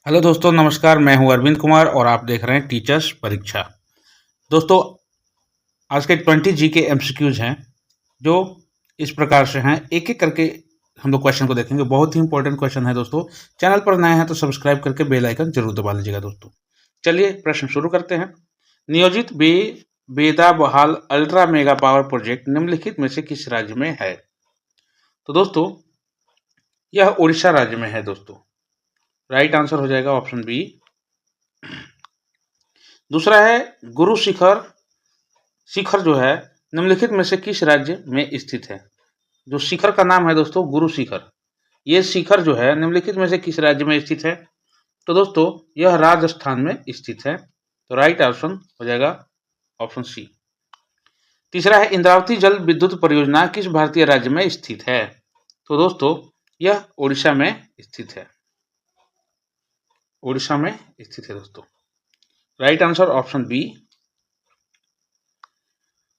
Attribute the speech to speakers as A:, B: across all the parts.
A: Hello दोस्तों, नमस्कार। मैं हूं अरविंद कुमार और आप देख रहे हैं टीचर्स परीक्षा। दोस्तों, आज के 20 जी के एमसीक्यूज हैं जो इस प्रकार से हैं। एक एक करके हम लोग क्वेश्चन को देखेंगे। बहुत ही इंपॉर्टेंट क्वेश्चन है दोस्तों। चैनल पर नए हैं तो सब्सक्राइब करके बेल आइकन जरूर दबा लीजिएगा दोस्तों। चलिए प्रश्न शुरू करते हैं। नियोजित बेदा बहाल अल्ट्रा मेगा पावर प्रोजेक्ट निम्नलिखित में से किस राज्य में है? तो दोस्तों, यह उड़ीसा राज्य में है दोस्तों। राइट आंसर हो जाएगा ऑप्शन बी। दूसरा है गुरु शिखर। शिखर जो है निम्नलिखित में से किस राज्य में स्थित है? जो शिखर का नाम है दोस्तों गुरु शिखर, ये शिखर जो है निम्नलिखित में से किस राज्य में स्थित है? तो दोस्तों, यह राजस्थान में स्थित है। तो राइट ऑप्शन हो जाएगा ऑप्शन सी। तीसरा है इंद्रावती जल विद्युत परियोजना किस भारतीय राज्य में स्थित है? तो दोस्तों, यह उड़ीसा में स्थित है। उड़ीसा में स्थित है दोस्तों। Right answer option B.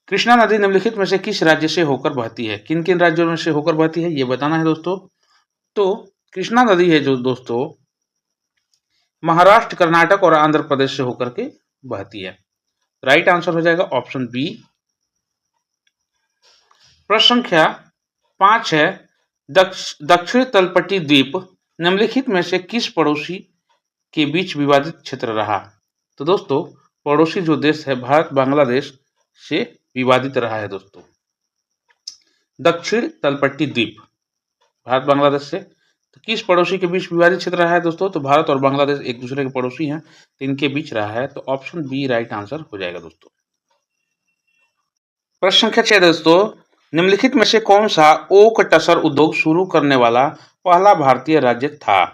A: Krishna नदी निम्नलिखित में से किस राज्य से होकर बहती है? किन किन राज्यों में से होकर बहती है ये बताना है दोस्तों। तो कृष्णा नदी है जो दोस्तों महाराष्ट्र, कर्नाटक और आंध्र प्रदेश से होकर के बहती है। राइट आंसर हो जाएगा ऑप्शन बी। प्रश्न संख्या 5 है दक्षिण तलपटी द्वीप निम्नलिखित में से किस पड़ोसी के बीच विवादित क्षेत्र रहा? तो दोस्तों, पड़ोसी जो देश है भारत बांग्लादेश से विवादित रहा है दोस्तों। दक्षिण तलपट्टी द्वीप भारत बांग्लादेश से तो किस पड़ोसी के बीच विवादित क्षेत्र रहा है दोस्तों? तो भारत और बांग्लादेश एक दूसरे के पड़ोसी हैं, तो इनके बीच रहा है। तो ऑप्शन बी राइट आंसर हो जाएगा दोस्तों। प्रश्न संख्या 6 दोस्तों, निम्नलिखित में से कौन सा ओक टसर उद्योग शुरू करने वाला पहला भारतीय राज्य था?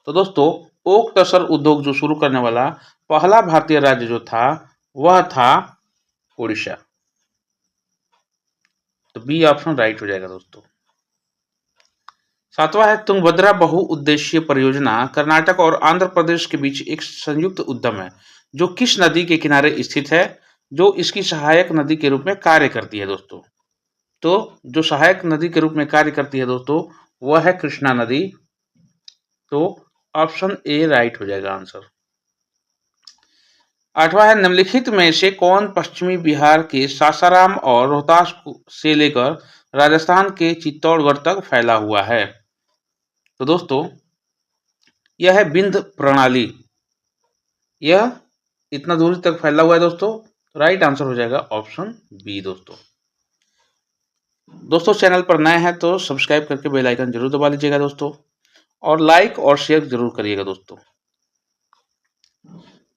A: तो दोस्तों, ओक टसर उद्योग जो शुरू करने वाला पहला भारतीय राज्य जो था वह था उड़ीसा। तो बी ऑप्शन राइट हो जाएगा दोस्तों। सातवां है तुंगभद्रा बहुउद्देशीय परियोजना कर्नाटक और आंध्र प्रदेश के बीच एक संयुक्त उद्यम है जो किस नदी के किनारे स्थित है, जो इसकी सहायक नदी के रूप में कार्य करती है दोस्तों। तो जो सहायक नदी के रूप में कार्य करती है दोस्तों वह है कृष्णा नदी। तो ऑप्शन ए राइट हो जाएगा आंसर। आठवां है निम्नलिखित में से कौन पश्चिमी बिहार के सासाराम और रोहतास से लेकर राजस्थान के चित्तौड़गढ़ तक फैला हुआ है? तो दोस्तों, यह है विंध्य प्रणाली। यह इतना दूरी तक फैला हुआ है दोस्तों। राइट आंसर हो जाएगा ऑप्शन बी दोस्तों। दोस्तों, चैनल पर नए हैं तो सब्सक्राइब करके बेल आइकन जरूर दबा लीजिएगा दोस्तों, और लाइक और शेयर जरूर करिएगा दोस्तों।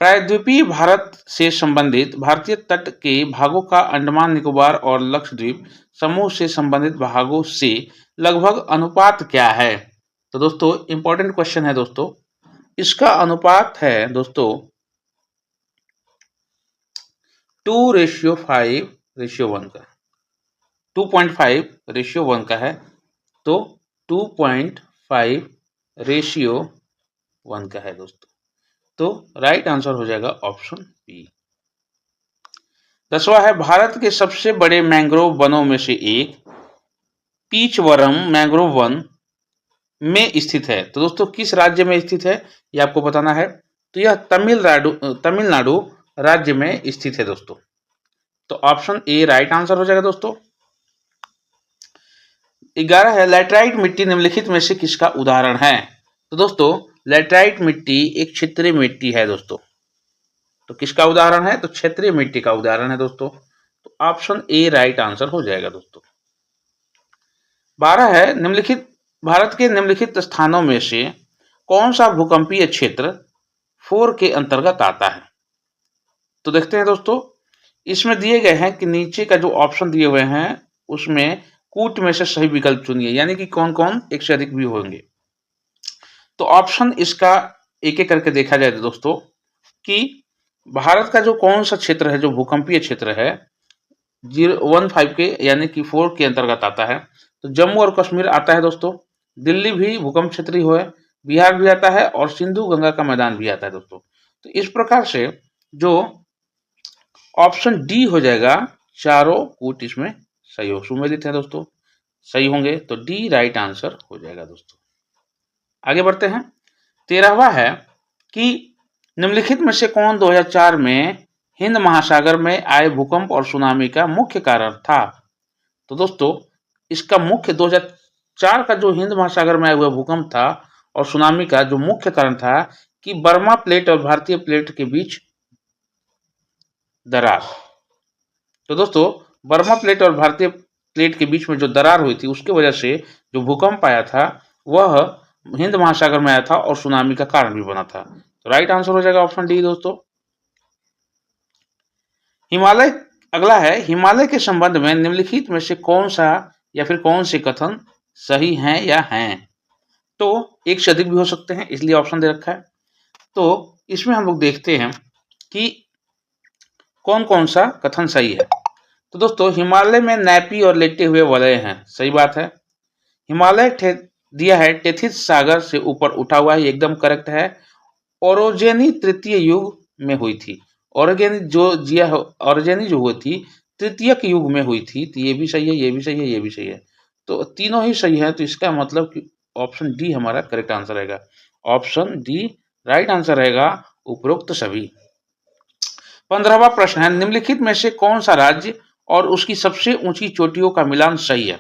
A: प्रायद्वीपीय भारत से संबंधित भारतीय तट के भागों का अंडमान निकोबार और लक्षद्वीप समूह से संबंधित भागों से लगभग अनुपात क्या है? तो दोस्तों, इंपॉर्टेंट क्वेश्चन है दोस्तों। इसका अनुपात है दोस्तों 2:5:1 का। 2.5:1 का है। तो 2.5:1 का है दोस्तों। तो राइट आंसर हो जाएगा ऑप्शन बी। 10वां है भारत के सबसे बड़े मैंग्रोव वनों में से एक पीचवरम मैंग्रोव वन में स्थित है। तो दोस्तों, किस राज्य में स्थित है ये आपको बताना है। तो यह तमिलनाडु राज्य में स्थित है दोस्तों। तो ऑप्शन ए राइट आंसर हो जाएगा दोस्तों। 11 है लैटराइट मिट्टी निम्नलिखित में से किसका उदाहरण है? तो दोस्तों, लैटराइट मिट्टी एक क्षेत्रीय मिट्टी है दोस्तों। तो किसका उदाहरण है? तो क्षेत्रीय मिट्टी का उदाहरण है दोस्तों। तो ऑप्शन ए राइट आंसर हो जाएगा दोस्तों। 12 है निम्नलिखित भारत के निम्नलिखित स्थानों में से कौन सा भूकंपीय क्षेत्र 4 के अंतर्गत आता है? तो देखते हैं दोस्तों, इसमें दिए गए हैं कि नीचे का जो ऑप्शन दिए हुए हैं उसमें कूट में से सही विकल्प चुनिए, यानी कि कौन कौन एक से अधिक भी होंगे। तो ऑप्शन इसका एक एक करके देखा जाए दोस्तों कि भारत का जो कौन सा क्षेत्र है जो भूकंपीय क्षेत्र है 015 के यानी कि 4 के अंतर्गत आता है। तो जम्मू और कश्मीर आता है दोस्तों, दिल्ली भी भूकंप क्षेत्रीय है, बिहार भी आता है और सिंधु गंगा का मैदान भी आता है दोस्तों। तो इस प्रकार से जो ऑप्शन डी हो जाएगा, चारों कूट इसमें सही हो सुमेलित है दोस्तों, सही होंगे। तो डी राइट आंसर हो जाएगा दोस्तों। आगे बढ़ते हैं। 13वां है कि निम्नलिखित में से कौन 2004 में हिंद महासागर में आए भूकंप और सुनामी का मुख्य कारण था? तो दोस्तों इसका मुख्य 2004 का जो हिंद महासागर में आया हुआ भूकंप था और सुनामी का जो मुख्य कारण था कि बर्मा प्लेट और भारतीय प्लेट के बीच दरार। तो दोस्तों बर्मा प्लेट और भारतीय प्लेट के बीच में जो दरार हुई थी उसकी वजह से जो भूकंप आया था वह हिंद महासागर में आया था और सुनामी का कारण भी बना था। तो राइट आंसर हो जाएगा ऑप्शन डी दोस्तों। हिमालय अगला है, हिमालय के संबंध में निम्नलिखित में से कौन सा या फिर कौन से कथन सही हैं या हैं? तो एक से अधिक भी हो सकते हैं इसलिए ऑप्शन दे रखा है। तो इसमें हम लोग देखते हैं कि कौन कौन सा कथन सही है। तो दोस्तों हिमालय में नैपी और लेटे हुए वलय हैं, सही बात है। हिमालय दिया है टेथिस सागर से ऊपर उठा हुआ है, एकदम करेक्ट है। ओरोजेनी तृतीय युग में हुई थी। ओरोजेनी जो हुई थी तृतीयक युग में हुई थी। तो ये भी सही है, ये भी सही है, ये भी सही है। तो तीनों ही सही है। तो इसका मतलब कि ऑप्शन डी हमारा करेक्ट आंसर रहेगा। ऑप्शन डी राइट आंसर रहेगा उपरोक्त सभी। 15वां प्रश्न है, निम्नलिखित में से कौन सा राज्य और उसकी सबसे ऊंची चोटियों का मिलान सही है?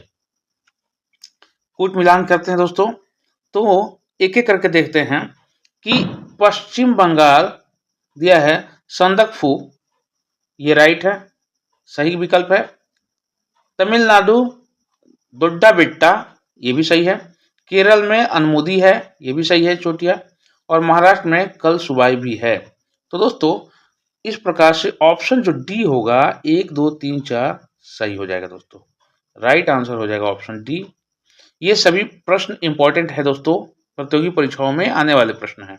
A: कूट मिलान करते हैं दोस्तों। तो एक एक करके देखते हैं कि पश्चिम बंगाल दिया है संदकफू, ये राइट है, सही विकल्प है। तमिलनाडु दोड्डा बेट्टा, ये भी सही है। केरल में अनमुदी है, ये भी सही है चोटिया। और महाराष्ट्र में कल सुबाई भी है। तो दोस्तों इस प्रकार से ऑप्शन जो डी होगा 1 2 3 4 सही हो जाएगा दोस्तों। राइट आंसर हो जाएगा ऑप्शन डी। ये सभी प्रश्न इंपॉर्टेंट है दोस्तों, प्रतियोगी परीक्षाओं में आने वाले प्रश्न हैं।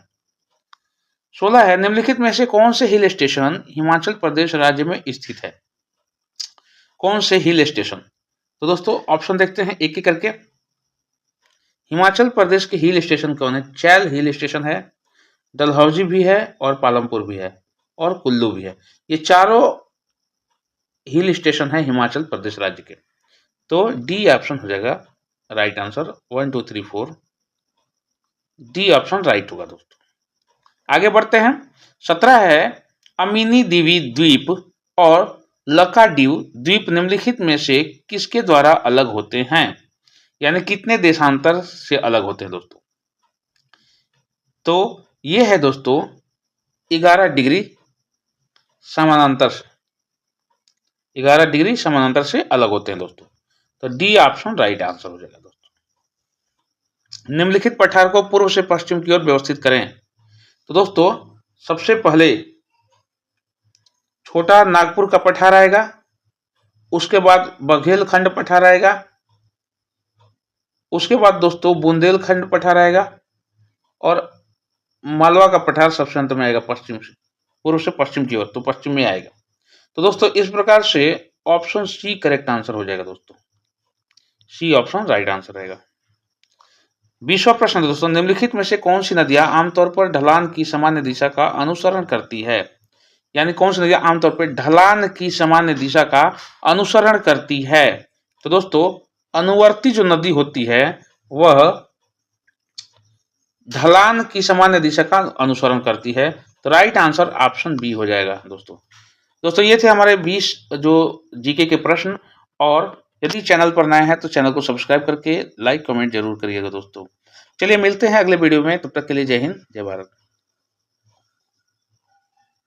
A: 16 है, निम्नलिखित में से कौन से हिल स्टेशन हिमाचल प्रदेश राज्य में स्थित है? कौन से हिल स्टेशन? तो दोस्तों ऑप्शन देखते हैं एक एक करके। हिमाचल प्रदेश के हिल स्टेशन कौन है? चैल हिल स्टेशन है, डलहौजी भी है और पालमपुर भी है और कुल्लू भी है। ये चारों हिल स्टेशन है हिमाचल प्रदेश राज्य के। तो डी ऑप्शन हो जाएगा right answer. 1 2 3 4 D option right होगा दोस्तों। आगे बढ़ते हैं। 17 है, अमीनी दीवी द्वीप और लकाडीव द्वीप निम्नलिखित में से किसके द्वारा अलग होते हैं? यानी कितने देशांतर से अलग होते हैं दोस्तों? तो ये है दोस्तों 11 डिग्री समानांतर से, 11 डिग्री समानांतर से अलग होते हैं दोस्तों। तो डी ऑप्शन राइट आंसर हो जाएगा दोस्तों। निम्नलिखित पठार को पूर्व से पश्चिम की ओर व्यवस्थित करें। तो दोस्तों सबसे पहले छोटा नागपुर का पठार आएगा, उसके बाद बघेलखंड पठार आएगा, उसके बाद दोस्तों बुंदेलखंड पठार आएगा और मालवा का पठार सबसे अंत में आएगा पश्चिम से, पूर्व से पश्चिम की ओर, तो पश्चिम में आएगा। तो दोस्तों इस प्रकार से ऑप्शन सी करेक्ट आंसर हो जाएगा दोस्तों। सी ऑप्शन राइट आंसर रहेगा। 20वां प्रश्न दोस्तों, निम्नलिखित में से कौन सी नदियां आमतौर पर ढलान की सामान्य दिशा का अनुसरण करती है? यानी कौन सी नदियां आमतौर पर ढलान की सामान्य दिशा का अनुसरण करती है? तो दोस्तों अनुवर्ती जो नदी होती है वह ढलान की सामान्य दिशा का अनुसरण करती है। तो राइट आंसर ऑप्शन बी हो जाएगा दोस्तों। ये थे हमारे 20 जो जीके के प्रश्न। और यदि चैनल पर नए हैं तो चैनल को सब्सक्राइब करके लाइक कमेंट जरूर करिएगा दोस्तों। चलिए मिलते हैं अगले वीडियो में, तब तक के लिए जय हिंद जय भारत।